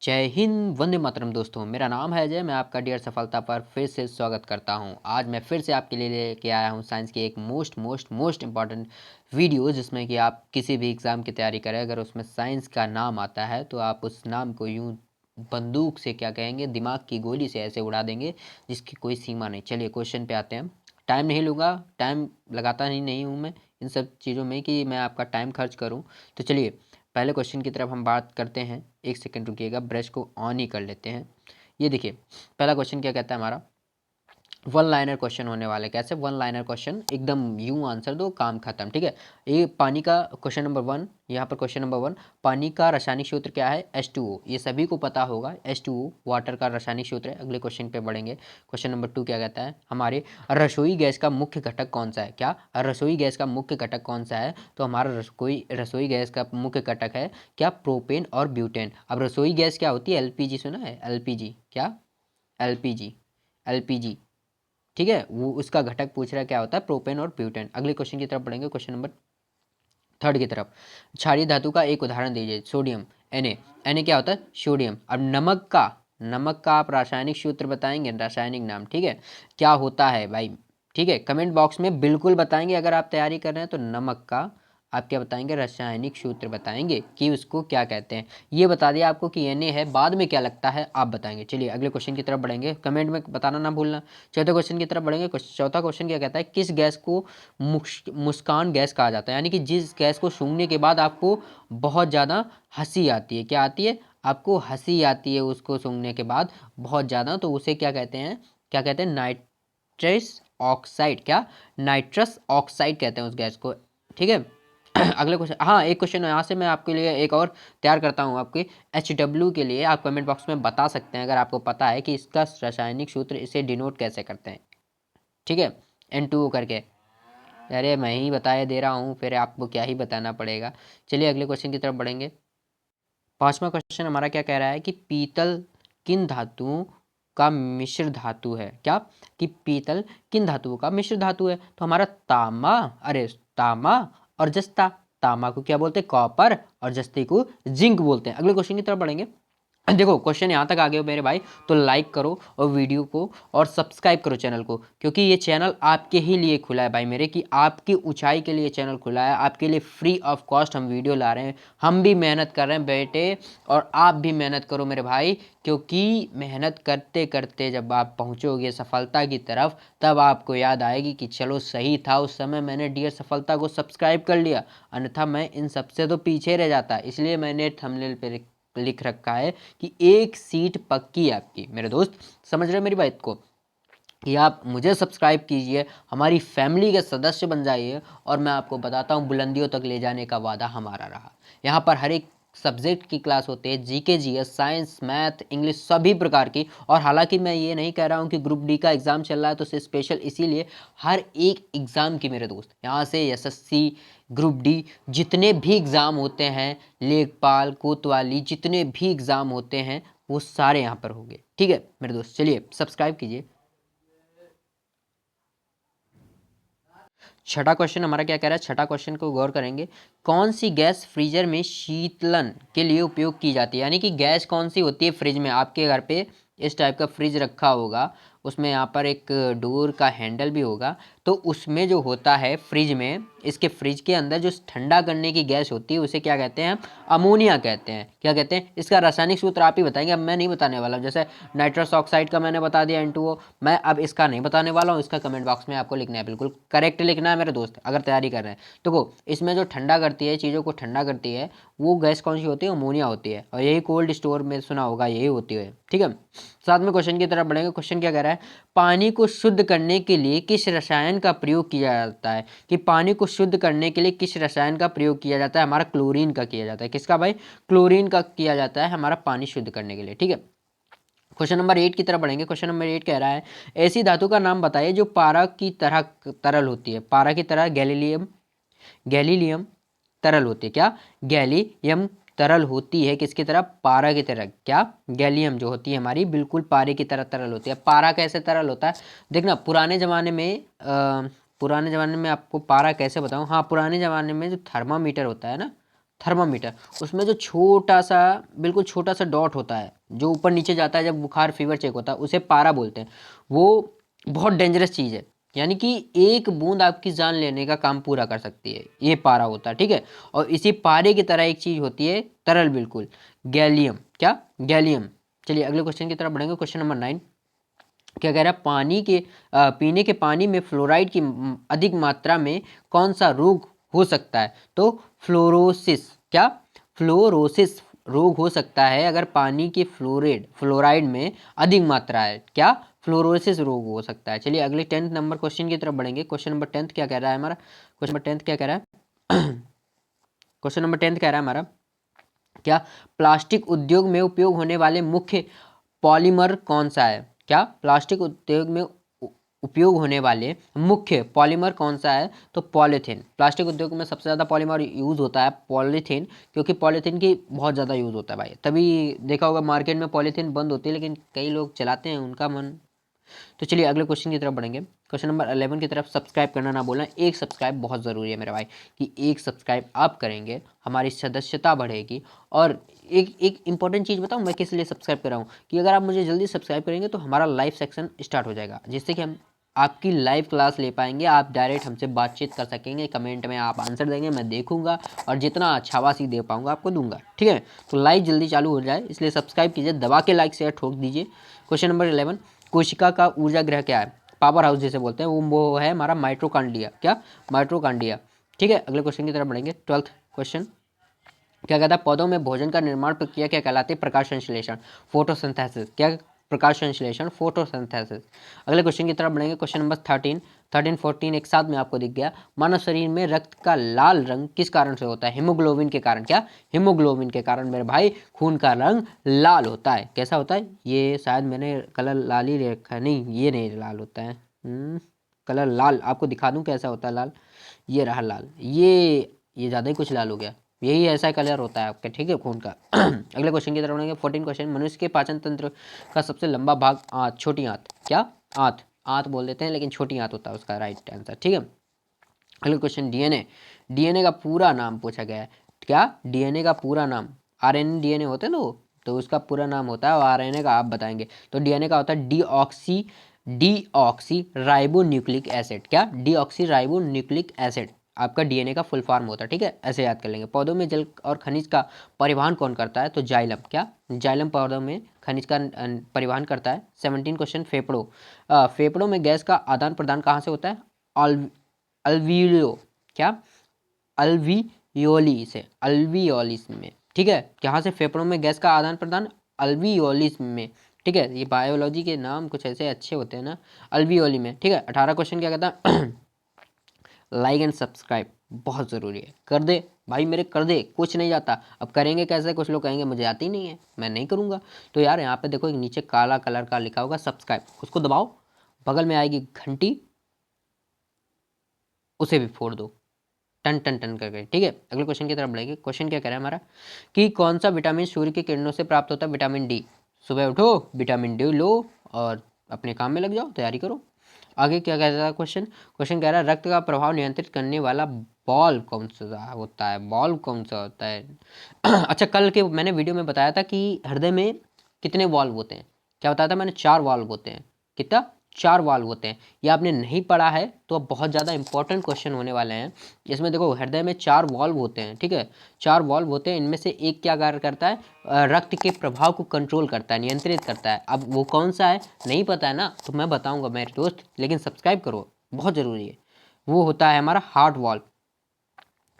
जय हिंद, वंदे मातरम। दोस्तों, मेरा नाम है अजय। मैं आपका डियर सफलता पर फिर से स्वागत करता हूं। आज मैं फिर से आपके लिए लेके आया हूं साइंस की एक मोस्ट इम्पॉर्टेंट वीडियो, जिसमें कि आप किसी भी एग्ज़ाम की तैयारी करें, अगर उसमें साइंस का नाम आता है तो आप उस नाम को यूं बंदूक से क्या कहेंगे, दिमाग की गोली से ऐसे उड़ा देंगे जिसकी कोई सीमा नहीं। चलिए क्वेश्चन पे आते हैं। टाइम नहीं लूँगा, टाइम लगाता ही नहीं हूँ मैं इन सब चीज़ों में कि मैं आपका टाइम खर्च करूँ। तो चलिए पहले क्वेश्चन की तरफ हम बात करते हैं। एक सेकंड रुकिएगा, ब्रश को ऑन ही कर लेते हैं। ये देखिए, पहला क्वेश्चन क्या कहता है हमारा, वन लाइनर क्वेश्चन होने वाले। कैसे वन लाइनर क्वेश्चन, एकदम यूं आंसर दो, काम खत्म। ठीक है, ये पानी का क्वेश्चन नंबर 1। यहाँ पर क्वेश्चन नंबर 1, पानी का रासायनिक सूत्र क्या है? H2O। ये सभी को पता होगा, H2O वाटर का रासायनिक सूत्र है। अगले क्वेश्चन पे बढ़ेंगे। क्वेश्चन नंबर 2 क्या कहता है, हमारे रसोई गैस का मुख्य घटक कौन सा है? क्या रसोई गैस का मुख्य घटक कौन सा है? तो हमारा रसोई गैस का मुख्य घटक है क्या? प्रोपेन और ब्यूटेन। अब रसोई गैस क्या होती है? LPG सुना है? LPG क्या? LPG। ठीक है, वो उसका घटक पूछ रहा है क्या होता है? प्रोपेन और ब्यूटेन। अगले क्वेश्चन की तरफ बढ़ेंगे, क्वेश्चन नंबर 3 की तरफ। क्षारीय धातु का एक उदाहरण दीजिए। सोडियम, Na क्या होता है? सोडियम। अब नमक का आप रासायनिक सूत्र बताएंगे, रासायनिक नाम। ठीक है, क्या होता है भाई? ठीक है, कमेंट बॉक्स में बिल्कुल बताएंगे। अगर आप तैयारी कर रहे हैं तो नमक का आप क्या बताएंगे? रासायनिक सूत्र बताएंगे कि उसको क्या कहते हैं। ये बता दिया आपको कि Na है, बाद में क्या लगता है आप बताएंगे। चलिए अगले क्वेश्चन की तरफ बढ़ेंगे, कमेंट में बताना ना भूलना। चौथे क्वेश्चन की तरफ बढ़ेंगे। चौथा क्वेश्चन क्या कहता है, किस गैस को मुस्कान गैस कहा जाता है? यानी कि जिस गैस को सूंघने के बाद आपको बहुत ज़्यादा हंसी आती है। क्या आती है? आपको हंसी आती है उसको सूंघने के बाद बहुत ज़्यादा, तो उसे क्या कहते हैं? क्या कहते हैं? Nitrous oxide. क्या? नाइट्रस ऑक्साइड कहते हैं उस गैस को। ठीक है। अगले क्वेश्चन, हाँ एक क्वेश्चन यहाँ से मैं आपके लिए एक और तैयार करता हूँ आपके HW के लिए। आप कमेंट बॉक्स में बता सकते हैं अगर आपको पता है कि इसका रासायनिक सूत्र इसे डिनोट कैसे करते हैं। ठीक है, N2O करके। अरे मैं ही बताए दे रहा हूँ, फिर आपको क्या ही बताना पड़ेगा। चलिए अगले क्वेश्चन की तरफ बढ़ेंगे। पांचवा क्वेश्चन हमारा क्या कह रहा है कि पीतल किन धातुओं का मिश्र धातु है? क्या? कि पीतल किन धातुओं का मिश्र धातु है? तो हमारा तांबा, अरे तांबा और जस्ता। तांबा को क्या बोलते हैं? कॉपर। और जस्ते को जिंक बोलते हैं। अगले क्वेश्चन की तरफ बढ़ेंगे। देखो क्वेश्चन यहाँ तक आ गए हो मेरे भाई, तो लाइक करो और वीडियो को और सब्सक्राइब करो चैनल को, क्योंकि ये चैनल आपके ही लिए खुला है भाई मेरे, कि आपकी ऊंचाई के लिए चैनल खुला है। आपके लिए फ्री ऑफ कॉस्ट हम वीडियो ला रहे हैं। हम भी मेहनत कर रहे हैं बेटे, और आप भी मेहनत करो मेरे भाई, क्योंकि मेहनत करते करते जब आप पहुँचोगे सफलता की तरफ, तब आपको याद आएगी कि चलो सही था उस समय मैंने डियर सफलता को सब्सक्राइब कर लिया, अन्यथा मैं इन सबसे तो पीछे रह जाता। इसलिए मैंने थंबनेल पे लिख रखा है कि एक सीट पक्की है आपकी। मेरे दोस्त समझ रहे मेरी बात को, कि आप मुझे सब्सक्राइब कीजिए, हमारी फैमिली के सदस्य बन जाइए, और मैं आपको बताता हूँ बुलंदियों तक ले जाने का वादा हमारा रहा। यहाँ पर हर एक सब्जेक्ट की क्लास होती है, GK GS, science, math, English, सभी प्रकार की। और हालांकि मैं ये नहीं कह रहा हूँ कि ग्रुप डी का एग्ज़ाम चल रहा है तो स्पेशल, इसीलिए हर एक एग्ज़ाम की मेरे दोस्त, यहाँ से SSC, ग्रुप डी, जितने भी एग्ज़ाम होते हैं, लेखपाल, कोतवाली, जितने भी एग्ज़ाम होते हैं वो सारे यहाँ पर होंगे। ठीक है मेरे दोस्त, चलिए सब्सक्राइब कीजिए। छठा क्वेश्चन हमारा क्या कह रहा है? छठा क्वेश्चन को गौर करेंगे। कौन सी गैस फ्रीजर में शीतलन के लिए उपयोग की जाती है? यानी कि गैस कौन सी होती है फ्रिज में? आपके घर पे इस टाइप का फ्रिज रखा होगा, उसमें यहाँ पर एक डोर का हैंडल भी होगा, तो उसमें जो होता है फ्रिज में, इसके फ्रिज के अंदर जो ठंडा करने की गैस होती है उसे क्या कहते हैं? अमोनिया कहते हैं। क्या कहते हैं? इसका रासायनिक सूत्र आप ही बताएंगे, अब मैं नहीं बताने वाला। जैसे नाइट्रस ऑक्साइड का मैंने बता दिया N2O, मैं अब इसका नहीं बताने वाला हूँ। इसका कमेंट बॉक्स में आपको लिखना है, बिल्कुल करेक्ट लिखना है मेरे दोस्त, अगर तैयारी कर रहे हैं। तो इसमें जो ठंडा करती है, चीज़ों को ठंडा करती है, वो गैस कौन सी होती है? अमोनिया होती है। और यही कोल्ड स्टोर में सुना होगा, यही होती है। ठीक है, साथ में क्वेश्चन की तरफ बढ़ेंगे। क्वेश्चन क्या कह रहा है? पानी को शुद्ध करने के लिए किस रसायन का प्रयोग किया जाता है? कि पानी को शुद्ध करने के लिए किस रसायन का प्रयोग किया जाता है? हमारा क्लोरीन का किया जाता है। किसका भाई? क्लोरीन का किया जाता है हमारा पानी शुद्ध करने के लिए। ठीक है, क्वेश्चन नंबर 8 की तरफ बढ़ेंगे। क्वेश्चन नंबर 8 कह रहा है, ऐसी धातु का नाम बताइए जो पारा की तरह तरल होती है। पारा की तरह गैलीलियम तरल होती है। क्या? गैलीयम तरल होती है किसकी तरह? पारा की तरह। क्या? गैलियम जो होती है हमारी, बिल्कुल पारे की तरह तरल होती है। पारा कैसे तरल होता है? देखना, पुराने ज़माने में आपको पारा कैसे बताऊँ। हाँ, पुराने ज़माने में जो थर्मामीटर होता है ना, थर्मामीटर, उसमें जो छोटा सा, बिल्कुल छोटा सा डॉट होता है जो ऊपर नीचे जाता है जब बुखार फीवर चेक होता है, उसे पारा बोलते हैं। वो बहुत डेंजरस चीज़ है, यानी कि एक बूंद आपकी जान लेने का काम पूरा कर सकती है, ये पारा होता है, ठीक है। और इसी पारे की तरह एक चीज़ होती है तरल, बिल्कुल, गैलियम। क्या? गैलियम। चलिए अगले क्वेश्चन की तरफ बढ़ेंगे। क्वेश्चन नंबर 9 क्या कह रहा है, पानी के पीने के पानी में फ्लोराइड की अधिक मात्रा में कौन सा रोग हो सकता है? तो फ्लोरोसिस। क्या? फ्लोरोसिस रोग हो सकता है अगर पानी के फ्लोराइड में अधिक मात्रा है। क्या? फ्लोरोसिस रोग हो सकता है। चलिए अगले 10 नंबर क्वेश्चन की तरफ बढ़ेंगे। क्वेश्चन नंबर 10 क्या कह रहा है हमारा? क्वेश्चन नंबर 10 क्या कह रहा है? क्वेश्चन नंबर 10 कह रहा है हमारा, क्या प्लास्टिक उद्योग में उपयोग होने वाले मुख्य पॉलीमर कौन सा है? क्या प्लास्टिक उद्योग में उपयोग होने वाले मुख्य पॉलीमर कौन सा है? तो पॉलीथीन। प्लास्टिक उद्योग में सबसे ज़्यादा पॉलीमर यूज़ होता है पॉलीथीन, क्योंकि पॉलीथीन की बहुत ज़्यादा यूज़ होता है भाई। तभी देखा होगा मार्केट में पॉलीथीन बंद होती है, लेकिन कई लोग चलाते हैं, उनका मन। तो चलिए अगले क्वेश्चन की तरफ बढ़ेंगे। क्वेश्चन नंबर 11 की तरफ। सब्सक्राइब करना ना भूलना, एक सब्सक्राइब बहुत ज़रूरी है मेरे भाई, कि एक सब्सक्राइब आप करेंगे हमारी सदस्यता बढ़ेगी। और एक एक इंपॉर्टेंट चीज़ बताऊँ मैं किस लिए सब्सक्राइब कर रहा हूँ, कि अगर आप मुझे जल्दी सब्सक्राइब करेंगे तो हमारा लाइव सेक्शन स्टार्ट हो जाएगा, जिससे कि हम आपकी लाइव क्लास ले पाएंगे, आप डायरेक्ट हमसे बातचीत कर सकेंगे, कमेंट में आप आंसर देंगे, मैं देखूंगा और जितना शाबाशी दे पाऊंगा आपको दूंगा, ठीक है। तो लाइव जल्दी चालू हो जाए, इसलिए सब्सक्राइब कीजिए, दबा के लाइक शेयर ठोक दीजिए। क्वेश्चन नंबर 11, कोशिका का ऊर्जा ग्रह क्या है? पावर हाउस जिसे बोलते हैं, वो है हमारा माइटोकॉन्ड्रिया। क्या? माइटोकॉन्ड्रिया, ठीक है। अगले क्वेश्चन की तरफ बढ़ेंगे। 12th क्वेश्चन क्या कहता है, पौधों में भोजन का निर्माण प्रक्रिया क्या कहलाती है? प्रकाश संश्लेषण, फोटोसिंथेसिस। क्या? प्रकाश संश्लेषण, फोटोसिंथेसिस। अगले क्वेश्चन की तरफ बढ़ेंगे। क्वेश्चन नंबर 13 14 एक साथ में आपको दिख गया। मानव शरीर में रक्त का लाल रंग किस कारण से होता है? हीमोग्लोबिन के कारण। क्या? हीमोग्लोबिन के कारण मेरे भाई खून का रंग लाल होता है। कैसा होता है? ये शायद मैंने कलर लाल ही रखा है, नहीं ये नहीं लाल होता है, कलर लाल आपको दिखा दूं कैसा होता है लाल। ये रहा लाल, ये ज़्यादा ही कुछ लाल हो गया, यही ऐसा कलर होता है आपका, ठीक है, खून का। अगले क्वेश्चन की तरफ बढ़ेंगे। 14 क्वेश्चन, मनुष्य के पाचन तंत्र का सबसे लंबा भाग आंत, छोटी आंत। क्या? आंत, आंत बोल देते हैं, लेकिन छोटी आंत होता है उसका राइट आंसर, ठीक है। अगले क्वेश्चन, डीएनए, डीएनए का पूरा नाम पूछा गया है। क्या? डीएनए का पूरा नाम, आरएनए डीएनए होते हैं ना वो, तो उसका पूरा नाम होता है, और आरएनए का आप बताएंगे। तो डीएनए का होता है डीऑक्सी राइबो न्यूक्लिक एसिड। क्या? डीऑक्सी राइबो न्यूक्लिक एसिड आपका डीएनए का फुल फॉर्म होता है, ठीक है, ऐसे याद कर लेंगे। पौधों में जल और खनिज का परिवहन कौन करता है? तो जाइलम। क्या? जाइलम पौधों में खनिज का परिवहन करता है। 17 क्वेश्चन, फेफड़ों, फेफड़ों में गैस का आदान प्रदान कहाँ से होता है? अल्वीओ। क्या? अल्वीओली से, अल्वीओलिस में, ठीक है। यहाँ से फेफड़ों में गैस का आदान प्रदान अल्वीओलिस में, ठीक है। ये बायोलॉजी के नाम कुछ ऐसे अच्छे होते हैं ना, अल्वीओली में, ठीक है। 18 क्वेश्चन क्या कहता है? लाइक एंड सब्सक्राइब बहुत ज़रूरी है, कर दे भाई मेरे, कर दे, कुछ नहीं जाता। अब करेंगे कैसे? कुछ लोग कहेंगे मुझे आती नहीं है, मैं नहीं करूँगा। तो यार यहाँ पे देखो एक नीचे काला कलर का लिखा होगा सब्सक्राइब, उसको दबाओ, बगल में आएगी घंटी, उसे भी फोड़ दो, टन टन टन करके, ठीक है। अगले क्वेश्चन की तरफ बढ़ेंगे। क्वेश्चन क्या कह रहा है हमारा, कि कौन सा विटामिन सूर्य की किरणों से प्राप्त होता है? Vitamin D. सुबह उठो, विटामिन डी लो और अपने काम में लग जाओ, तैयारी करो। आगे क्या कहता है क्वेश्चन? क्वेश्चन कह रहा है रक्त का प्रभाव नियंत्रित करने वाला बॉल कौन सा होता है? बॉल कौन सा होता है? अच्छा, कल के मैंने वीडियो में बताया था कि हृदय में कितने वॉल्व होते हैं? क्या बताया था मैंने? 4 वॉल्व होते हैं। कितना? 4 वॉल्व होते हैं। ये आपने नहीं पढ़ा है तो अब बहुत ज़्यादा इंपॉर्टेंट क्वेश्चन होने वाले हैं। इसमें देखो हृदय में 4 वॉल्व होते हैं, ठीक है, 4 वॉल्व होते हैं। इनमें से एक क्या कार्य करता है? रक्त के प्रभाव को कंट्रोल करता है, नियंत्रित करता है। अब वो कौन सा है नहीं पता है ना, तो मैं बताऊंगा मेरे दोस्त, लेकिन सब्सक्राइब करो, बहुत ज़रूरी है। वो होता है हमारा हार्ट वॉल्व।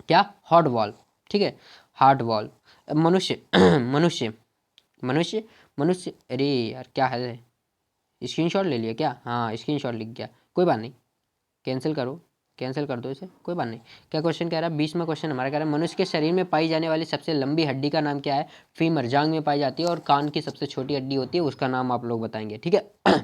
क्या? हार्ट वॉल्व, ठीक है, हार्ट वॉल्व। मनुष्य मनुष्य मनुष्य मनुष्य, अरे यार क्या है, स्क्रीनशॉट ले लिया क्या? हाँ स्क्रीनशॉट लिख गया, कोई बात नहीं, कैंसिल करो, कैंसिल कर दो इसे, कोई बात नहीं। क्या क्वेश्चन कह रहा है? 20वां क्वेश्चन हमारा कह रहा है मनुष्य के शरीर में पाई जाने वाली सबसे लंबी हड्डी का नाम क्या है? फीमर, जांग में पाई जाती है, और कान की सबसे छोटी हड्डी होती है, उसका नाम आप लोग बताएंगे, ठीक है।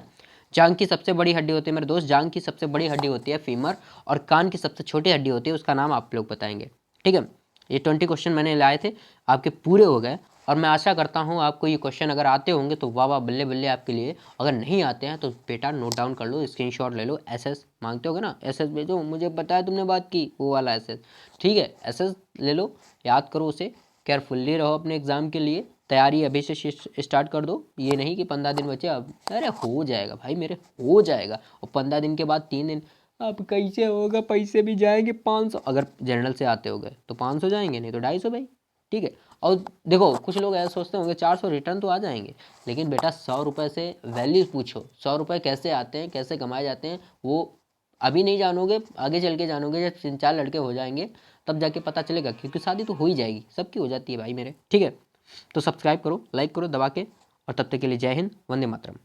जांग की सबसे बड़ी हड्डी होती है मेरे दोस्त, जांग की सबसे बड़ी हड्डी होती है फीमर, और कान की सबसे छोटी हड्डी होती है, उसका नाम आप लोग बताएंगे, ठीक है। ये 20 क्वेश्चन मैंने लाए थे, आपके पूरे हो गए, और मैं आशा करता हूँ आपको ये क्वेश्चन अगर आते होंगे तो वाह वाह बल्ले बल्ले आपके लिए, अगर नहीं आते हैं तो बेटा नोट डाउन कर लो, स्क्रीनशॉट ले लो। एसएस मांगते होगे ना, एसएस भेजो, मुझे पता है तुमने बात की, वो वाला एसएस, ठीक है, एसएस ले लो, याद करो उसे, केयरफुल्ली रहो अपने एग्ज़ाम के लिए, तैयारी अभी से स्टार्ट कर दो। ये नहीं कि 15 दिन बचे अब, अरे हो जाएगा भाई मेरे, हो जाएगा। और 15 दिन के बाद 3 दिन, अब कैसे होगा, पैसे भी जाएंगे 500, अगर जनरल से आते हो गए तो 500 जाएंगे, नहीं तो 250 भाई, ठीक है। और देखो कुछ लोग ऐसे सोचते होंगे 400 रिटर्न तो आ जाएंगे, लेकिन बेटा 100 रुपये से वैल्यूज पूछो, 100 रुपये कैसे आते हैं, कैसे कमाए जाते हैं, वो अभी नहीं जानोगे, आगे चल के जानोगे, जब 3-4 लड़के हो जाएंगे तब जाके पता चलेगा, क्योंकि शादी तो हो ही जाएगी, सबकी हो जाती है भाई मेरे, ठीक है। तो सब्सक्राइब करो, लाइक करो दबा के, और तब तक के लिए जय हिंद, वंदे मातरम।